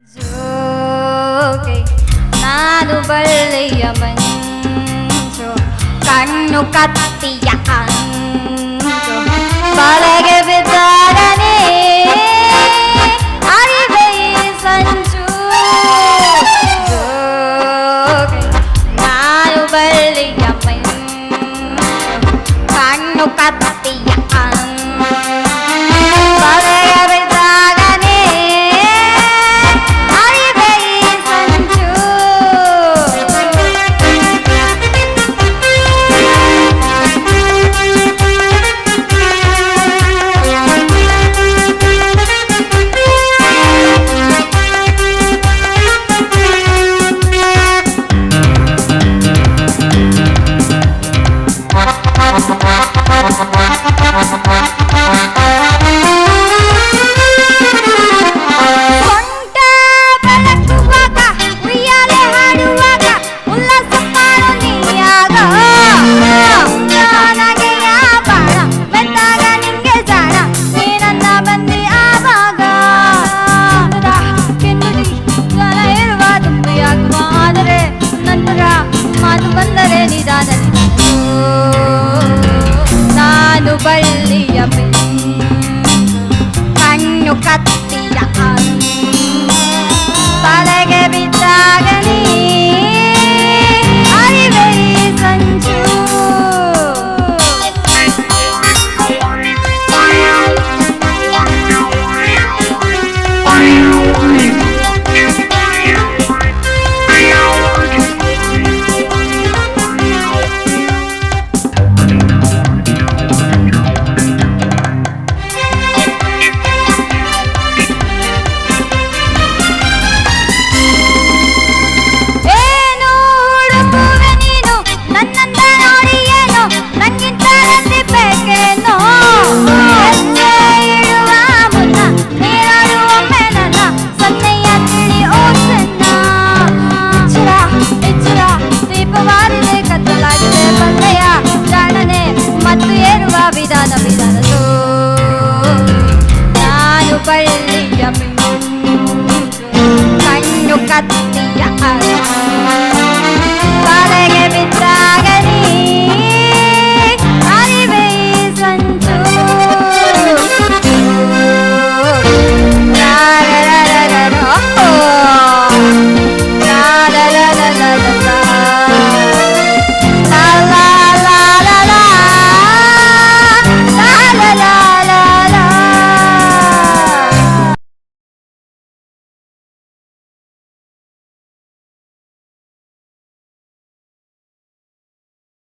ಜೋಗೆ ನಾನು ಬಳ್ಳಿಯ ಮಂಚು ಕಣ್ಣು ಕತ್ತಿಯ ಅಂಚು ಬಲೆಗೆ ಬಿದ್ದಾರನೇ ಅರಿವೆ ಈ ಸಂಚು ಜೋಗೆ ನಾನು ಬಳ್ಳಿಯ ಮಂಚು ಕಣ್ಣು ಕತ್ತಿಯ ಅಂಚು ಬಲೆಗೆ ಬಿದ್ದಾರನೇ ಅರಿವೆ ಈ ಸಂಚು ಸೊಂಟ ಬೆಳಗುವಾಗ ಉಯ್ಯಾಲೆ ಹಾಡುವಾಗ ಉಲ್ಲಾಸ ಮಾಡು ನೀಯಾಗ ನನಗೆಯ ಬಾಣ ಬಂದಾಗ ನಿಂಗೆ ಜಾಣ ನೀನನ್ನ ಬಂದಿ ಆವಾಗ ಕೆನ್ನುಡಿ ಜನ ಇರುವ ತುಂಬಿಯಾಗುವ ಆದರೆ ನಂತರ ಮಾತು ಬಂದರೆ ನಿಧಾನ ನಾನು ಬಳ್ಳಿಯ ಕಣ್ಣು ಕತ್ತಿಯ ತಲೆಗೆ ಬಿದ್ದಾಗ ನೀ ಅರಿವೆ ಈ ಸಂಚು ಏನು ಹುಡುಕುವೆ ನೀನು ನನ್ನಂದ ನೋಡಿ ಏನು ನಂಗಿಂತ ನಂದಿಬೇಕೇನೋ ಹೆಜ್ಜೆ ಇಡುವ ಮುನ್ನ ನೀನಾಡು ಒಮ್ಮೆ ನನ್ನ ಸನ್ನೆಯ ತಿಳಿ ಓ ಚೆನ್ನ ಎಚ್ಚರ ದೀಪವಾರಿದೆ ಕತ್ತಲಾಗಿದೆ ಬಂದೆಯ ಜಾಣನೆ ಮತ್ತು ಏರುವ ವಿಧಾನ ನಾನು ಬಳ್ಳಿಯ ಕಣ್ಣು ಕತ್ತ